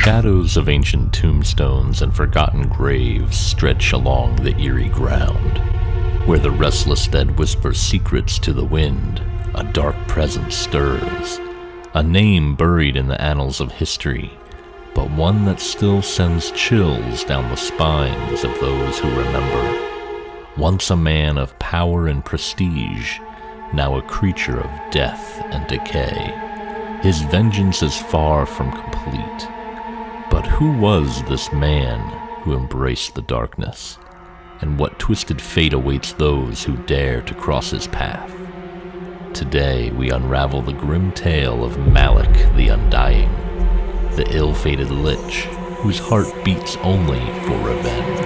Shadows of ancient tombstones and forgotten graves stretch along the eerie ground, where the restless dead whisper secrets to the wind. A dark presence stirs, a name buried in the annals of history, but one that still sends chills down the spines of those who remember. Once a man of power and prestige, now a creature of death and decay. His vengeance is far from complete. But who was this man who embraced the darkness? And what twisted fate awaits those who dare to cross his path? Today we unravel the grim tale of Malik the Undying, the ill-fated Lich whose heart beats only for revenge.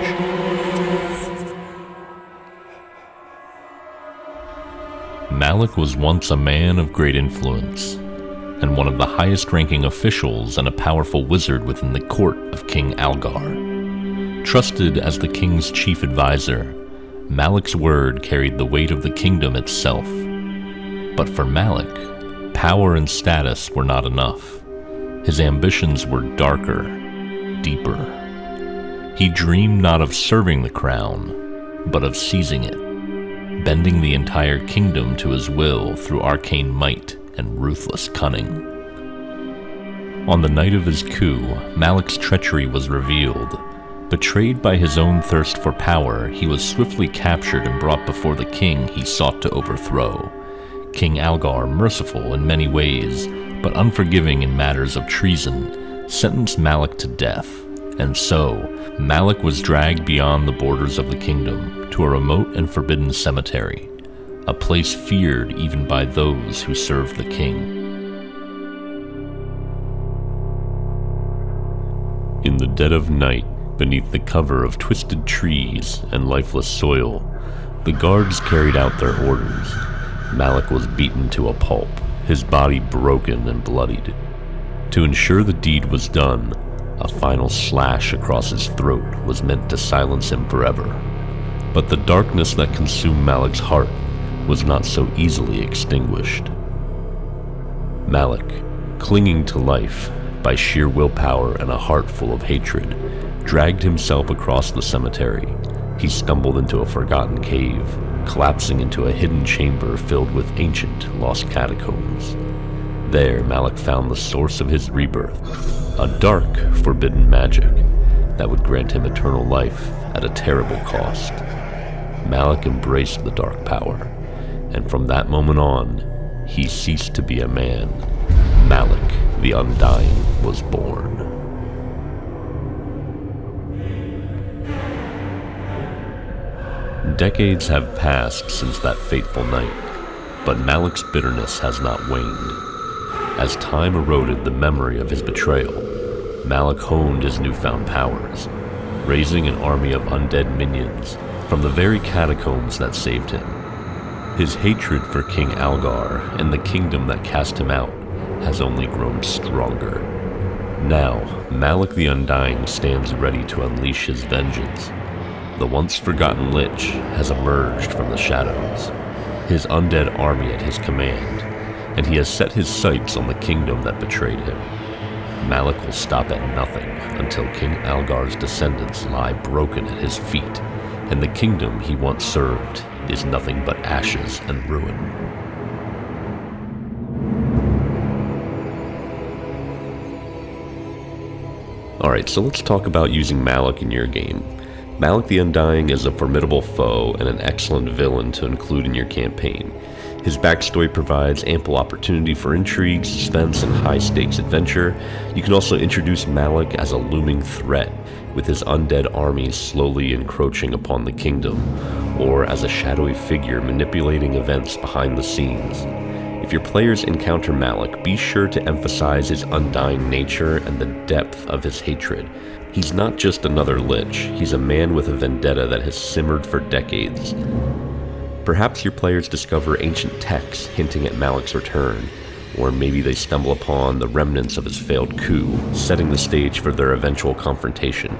Malik was once a man of great influence, and one of the highest-ranking officials and a powerful wizard within the court of King Algar. Trusted as the king's chief advisor, Malik's word carried the weight of the kingdom itself. But for Malik, power and status were not enough. His ambitions were darker, deeper. He dreamed not of serving the crown, but of seizing it, bending the entire kingdom to his will through arcane might and ruthless cunning. On the night of his coup, Malik's treachery was revealed. Betrayed by his own thirst for power, he was swiftly captured and brought before the king he sought to overthrow. King Algar, merciful in many ways, but unforgiving in matters of treason, sentenced Malik to death. And so, Malik was dragged beyond the borders of the kingdom to a remote and forbidden cemetery, a place feared even by those who served the king. In the dead of night, beneath the cover of twisted trees and lifeless soil, the guards carried out their orders. Malik was beaten to a pulp, his body broken and bloodied. To ensure the deed was done, a final slash across his throat was meant to silence him forever. But the darkness that consumed Malik's heart was not so easily extinguished. Malik, clinging to life by sheer willpower and a heart full of hatred, dragged himself across the cemetery. He stumbled into a forgotten cave, collapsing into a hidden chamber filled with ancient, lost catacombs. There, Malik found the source of his rebirth, a dark, forbidden magic that would grant him eternal life at a terrible cost. Malik embraced the dark power, and from that moment on, he ceased to be a man. Malik the Undying was born. Decades have passed since that fateful night, but Malik's bitterness has not waned. As time eroded the memory of his betrayal, Malik honed his newfound powers, raising an army of undead minions from the very catacombs that saved him. His hatred for King Algar and the kingdom that cast him out has only grown stronger. Now, Malik the Undying stands ready to unleash his vengeance. The once forgotten Lich has emerged from the shadows, his undead army at his command, and he has set his sights on the kingdom that betrayed him. Malik will stop at nothing until King Algar's descendants lie broken at his feet, and the kingdom he once served is nothing but ashes and ruin. Alright, so let's talk about using Malik in your game. Malik the Undying is a formidable foe and an excellent villain to include in your campaign. His backstory provides ample opportunity for intrigue, suspense, and high-stakes adventure. You can also introduce Malik as a looming threat, with his undead armies slowly encroaching upon the kingdom, or as a shadowy figure manipulating events behind the scenes. If your players encounter Malik, be sure to emphasize his undying nature and the depth of his hatred. He's not just another Lich, he's a man with a vendetta that has simmered for decades. Perhaps your players discover ancient texts hinting at Malik's return, or maybe they stumble upon the remnants of his failed coup, setting the stage for their eventual confrontation.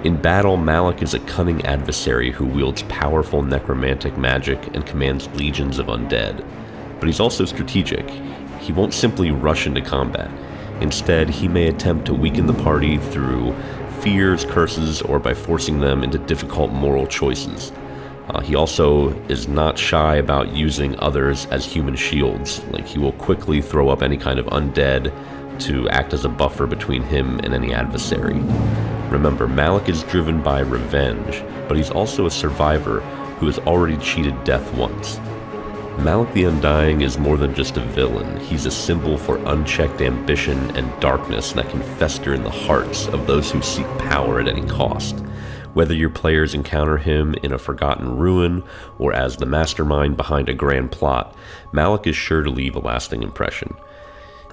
In battle, Malik is a cunning adversary who wields powerful necromantic magic and commands legions of undead. But he's also strategic. He won't simply rush into combat. Instead, he may attempt to weaken the party through fears, curses, or by forcing them into difficult moral choices. He also is not shy about using others as human shields. Like, he will quickly throw up any kind of undead to act as a buffer between him and any adversary. Remember, Malik is driven by revenge, but he's also a survivor who has already cheated death once. Malik the Undying is more than just a villain. He's a symbol for unchecked ambition and darkness that can fester in the hearts of those who seek power at any cost. Whether your players encounter him in a forgotten ruin or as the mastermind behind a grand plot, Malik is sure to leave a lasting impression.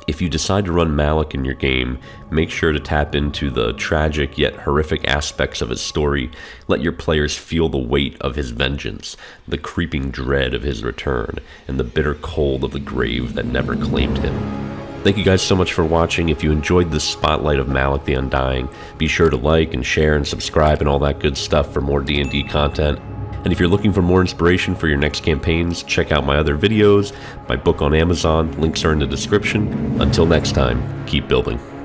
If you decide to run Malik in your game, make sure to tap into the tragic yet horrific aspects of his story. Let your players feel the weight of his vengeance, the creeping dread of his return, and the bitter cold of the grave that never claimed him. Thank you guys so much for watching. If you enjoyed this spotlight of Malik the Undying, be sure to like and share and subscribe and all that good stuff for more D&D content. And if you're looking for more inspiration for your next campaigns, check out my other videos, my book on Amazon, links are in the description. Until next time, keep building.